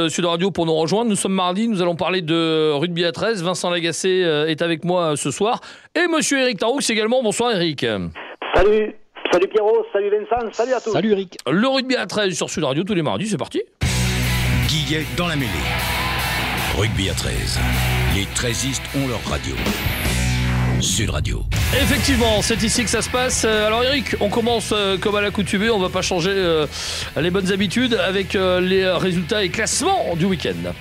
Sud Radio pour nous rejoindre. Nous sommes mardi, nous allons parler de rugby à 13. Vincent Lagacé est avec moi ce soir. Et monsieur Éric Taroux également. Bonsoir Éric. Salut Pierrot, salut Vincent, salut à tous. Salut Eric. Le rugby à 13 sur Sud Radio tous les mardis, c'est parti. Guillet dans la mêlée. Rugby à 13. Les 13istes ont leur radio. Sud Radio. Effectivement, c'est ici que ça se passe. Alors Eric, on commence comme à l'accoutumée, on va pas changer les bonnes habitudes avec les résultats et classements du week-end.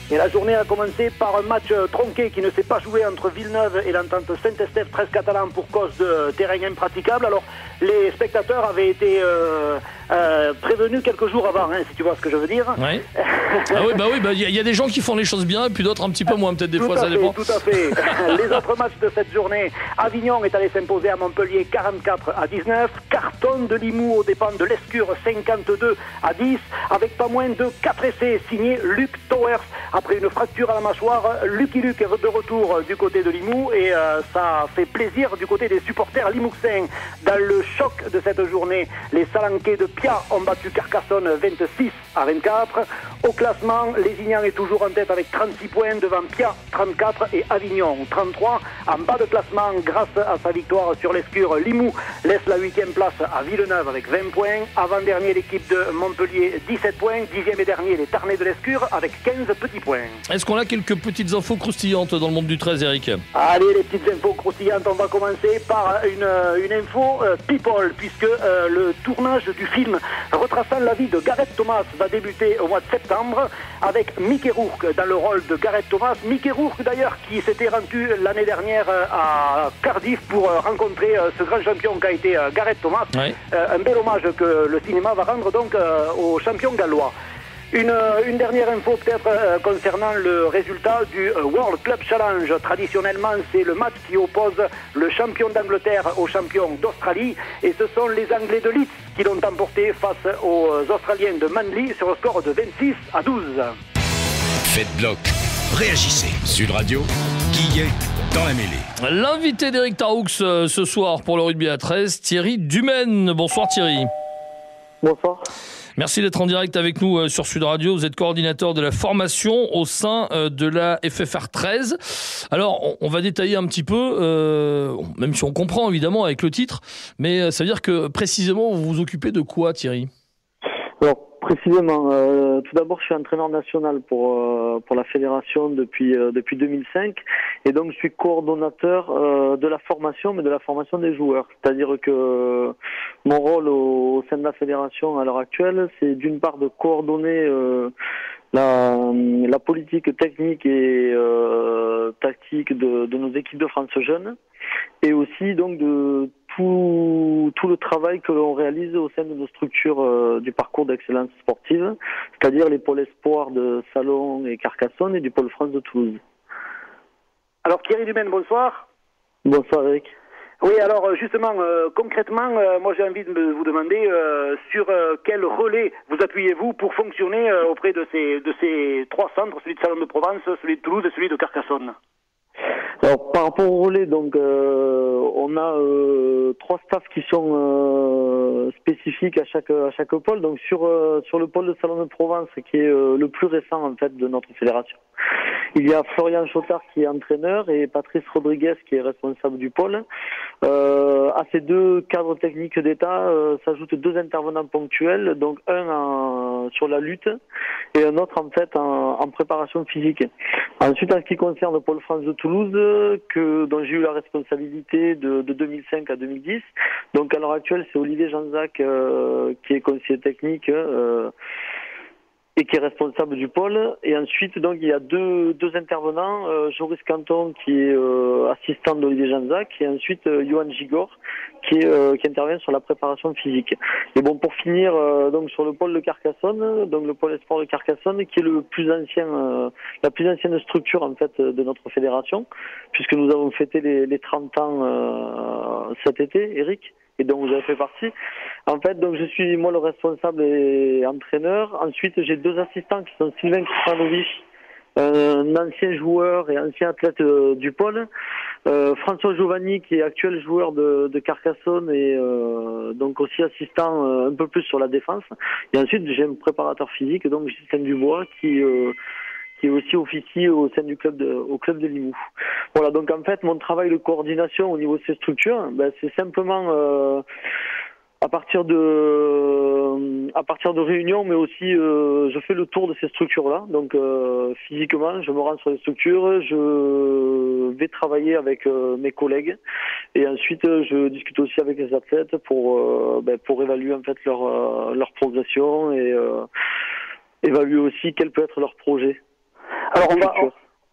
Et la journée a commencé par un match tronqué qui ne s'est pas joué entre Villeneuve et l'entente Saint-Estèphe 13 catalan pour cause de terrain impraticable. Alors les spectateurs avaient été prévenus quelques jours avant, si tu vois ce que je veux dire. Ouais. Ah oui, il y a des gens qui font les choses bien et puis d'autres un petit peu moins, peut-être des fois, ça dépend. Tout à fait. Les autres matchs de cette journée, Avignon est allé s'imposer à Montpellier 44-19, Carton de Limoux aux dépens de l'Escure 52-10, avec pas moins de 4 essais signés Luc Towers. Après une fracture à la mâchoire, Lucky Luke est de retour du côté de Limoux et ça fait plaisir du côté des supporters limouxins. Dans le choc de cette journée, les Salanquais de Pia ont battu Carcassonne 26-24. Au classement, Lézignan est toujours en tête avec 36 points devant Pia 34 et Avignon 33. En bas de classement, grâce à sa victoire sur l'Escure, Limoux laisse la 8e place à Villeneuve avec 20 points. Avant-dernier, l'équipe de Montpellier 17 points. 10e et dernier, les Tarnais de l'Escure avec 15 petits points. Est-ce qu'on a quelques petites infos croustillantes dans le monde du 13, Eric ? Allez, les petites infos croustillantes, on va commencer par une info people, puisque le tournage du film retraçant la vie de Gareth Thomas va débuter au mois de septembre avec Mickey Rourke dans le rôle de Gareth Thomas. Mickey Rourke d'ailleurs qui s'était rendu l'année dernière à Cardiff pour rencontrer ce grand champion qu'a été Gareth Thomas. Ouais. Un bel hommage que le cinéma va rendre donc au champion gallois. Une dernière info peut-être concernant le résultat du World Club Challenge. Traditionnellement, c'est le match qui oppose le champion d'Angleterre au champion d'Australie. Et ce sont les Anglais de Leeds qui l'ont emporté face aux Australiens de Manly sur le score de 26-12. Faites bloc. Réagissez. Sud Radio, Guillet dans la mêlée. L'invité d'Éric Taroux ce soir pour le rugby à 13, Thierry Dumaine. Bonsoir Thierry. Bonsoir. Merci d'être en direct avec nous sur Sud Radio. Vous êtes coordinateur de la formation au sein de la FFR 13. Alors, on va détailler un petit peu, même si on comprend évidemment avec le titre, mais ça veut dire que précisément, vous vous occupez de quoi, Thierry ? Alors, précisément, tout d'abord, je suis entraîneur national pour la fédération depuis 2005, et donc je suis coordonnateur de la formation, mais de la formation des joueurs. C'est-à-dire que mon rôle au sein de la fédération à l'heure actuelle, c'est d'une part de coordonner la politique technique et tactique de nos équipes de France jeunes, et aussi donc de tout le travail que l'on réalise au sein de nos structures du parcours d'excellence sportive, c'est-à-dire les pôles espoirs de Salon et Carcassonne et du pôle France de Toulouse. Alors Thierry Dumaine, bonsoir. Bonsoir Eric. Oui, alors justement, concrètement, moi j'ai envie de vous demander sur quel relais vous appuyez-vous pour fonctionner auprès de ces trois centres, celui de Salon de Provence, celui de Toulouse et celui de Carcassonne. Alors par rapport au relais, donc on a trois staffs qui sont spécifiques à chaque pôle. Donc sur le pôle de Salon de Provence, qui est le plus récent en fait de notre fédération, il y a Florian Chotard qui est entraîneur et Patrice Rodriguez qui est responsable du pôle. À ces deux cadres techniques d'État s'ajoutent deux intervenants ponctuels, donc un sur la lutte et un autre en fait en préparation physique. Ensuite, en ce qui concerne le pôle France de Toulouse, dont j'ai eu la responsabilité de 2005 à 2010. Donc à l'heure actuelle, c'est Olivier Janzac qui est conseiller technique et qui est responsable du pôle. Et ensuite, donc il y a deux intervenants, Joris Canton qui est assistant d'Olivier Janzac, et ensuite Johan Gigor qui intervient sur la préparation physique. Et bon, pour finir, donc sur le pôle de Carcassonne, donc le pôle espoir de Carcassonne, qui est le plus ancien, la plus ancienne structure en fait de notre fédération, puisque nous avons fêté les 30 ans cet été, Eric, et dont vous avez fait partie. En fait, donc je suis moi le responsable et entraîneur. Ensuite, j'ai deux assistants qui sont Sylvain Kripanovic, un ancien joueur et ancien athlète du pôle, François Giovanni, qui est actuel joueur de Carcassonne et donc aussi assistant un peu plus sur la défense. Et ensuite, j'ai un préparateur physique, donc Justin Dubois, qui est aussi officier au sein du club au club de Limoux. Voilà, donc en fait, mon travail de coordination au niveau de ces structures, c'est simplement à partir de réunions, mais aussi je fais le tour de ces structures-là. Donc physiquement, je me rends sur les structures, je vais travailler avec mes collègues, et ensuite je discute aussi avec les athlètes pour évaluer en fait leur progression et évaluer aussi quel peut être leur projet. Alors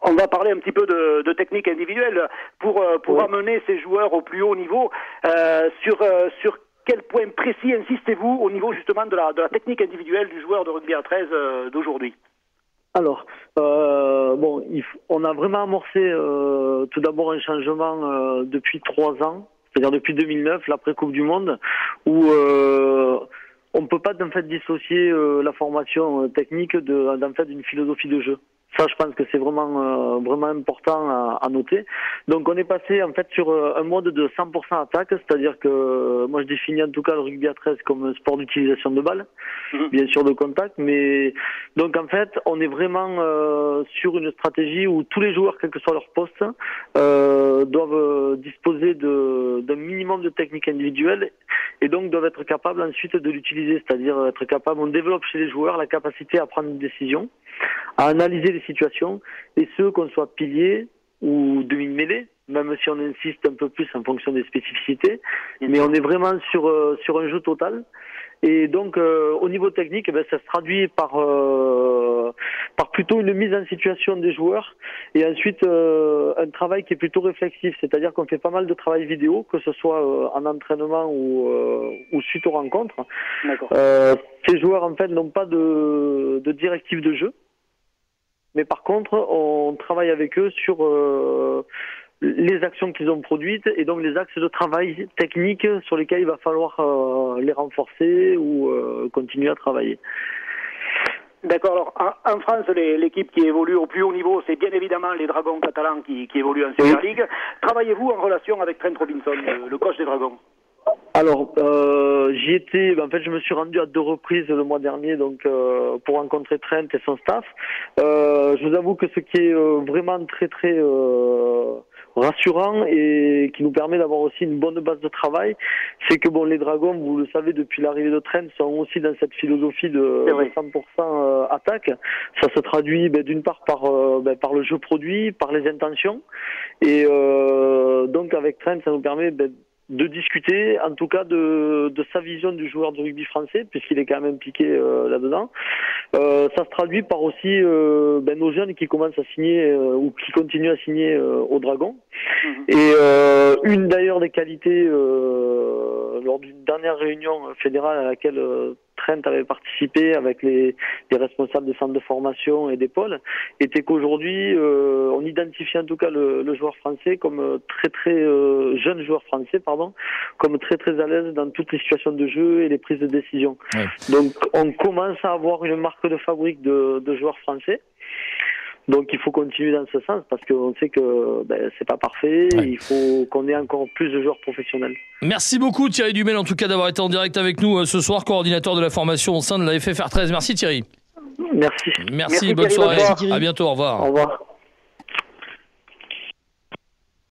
on va parler un petit peu de technique individuelle pour amener ces joueurs au plus haut niveau. Sur quel point précis insistez-vous au niveau justement de la technique individuelle du joueur de rugby à 13 d'aujourd'hui? Alors, on a vraiment amorcé tout d'abord un changement depuis 3 ans, c'est-à-dire depuis 2009, l'après-Coupe du Monde, où on ne peut pas en fait dissocier la formation technique d'une philosophie de jeu. Ça, je pense que c'est vraiment important à noter. Donc, on est passé en fait sur un mode de 100% attaque, c'est-à-dire que moi je définis en tout cas le rugby à 13 comme un sport d'utilisation de balles, bien sûr de contact, mais donc en fait on est vraiment sur une stratégie où tous les joueurs, quel que soit leur poste, doivent disposer d'un minimum de technique individuelle et donc doivent être capables ensuite de l'utiliser, c'est-à-dire être capable, on développe chez les joueurs la capacité à prendre une décision, à analyser les situations, et ce, qu'on soit pilier ou demi-mêlée, même si on insiste un peu plus en fonction des spécificités, mais on est vraiment sur un jeu total. Et donc, au niveau technique, ça se traduit par plutôt une mise en situation des joueurs, et ensuite un travail qui est plutôt réflexif, c'est-à-dire qu'on fait pas mal de travail vidéo, que ce soit en entraînement ou suite aux rencontres. D'accord. Ces joueurs, en fait, n'ont pas de directive de jeu, mais par contre, on travaille avec eux sur les actions qu'ils ont produites et donc les axes de travail techniques sur lesquels il va falloir les renforcer ou continuer à travailler. D'accord. Alors, en France, l'équipe qui évolue au plus haut niveau, c'est bien évidemment les Dragons catalans qui évoluent en Super League. Travaillez-vous en relation avec Trent Robinson, le coach des Dragons? Alors, j'y étais. En fait, je me suis rendu à 2 reprises le mois dernier, donc pour rencontrer Trent et son staff. Je vous avoue que ce qui est vraiment très très rassurant et qui nous permet d'avoir aussi une bonne base de travail, c'est que les Dragons, vous le savez, depuis l'arrivée de Trent, sont aussi dans cette philosophie de 100% attaque. Ça se traduit d'une part par le jeu produit, par les intentions, et donc avec Trent, ça nous permet de discuter, en tout cas de sa vision du joueur de rugby français, puisqu'il est quand même impliqué là-dedans. Ça se traduit par aussi nos jeunes qui commencent à signer ou qui continuent à signer au Dragon. Et une d'ailleurs des qualités lors d'une dernière réunion fédérale à laquelle Trent avait participé avec les responsables des centres de formation et des pôles, était qu'aujourd'hui on identifie en tout cas le joueur français comme très jeune joueur français, comme très à l'aise dans toutes les situations de jeu et les prises de décision. Ouais. Donc on commence à avoir une marque de fabrique de joueurs français. Donc il faut continuer dans ce sens parce qu'on sait que c'est pas parfait, il faut qu'on ait encore plus de joueurs professionnels. Merci beaucoup Thierry Dumel en tout cas d'avoir été en direct avec nous ce soir, coordinateur de la formation au sein de la FFR 13. Merci Thierry. Merci. Merci, bonne soirée. À bientôt, au revoir. Au revoir.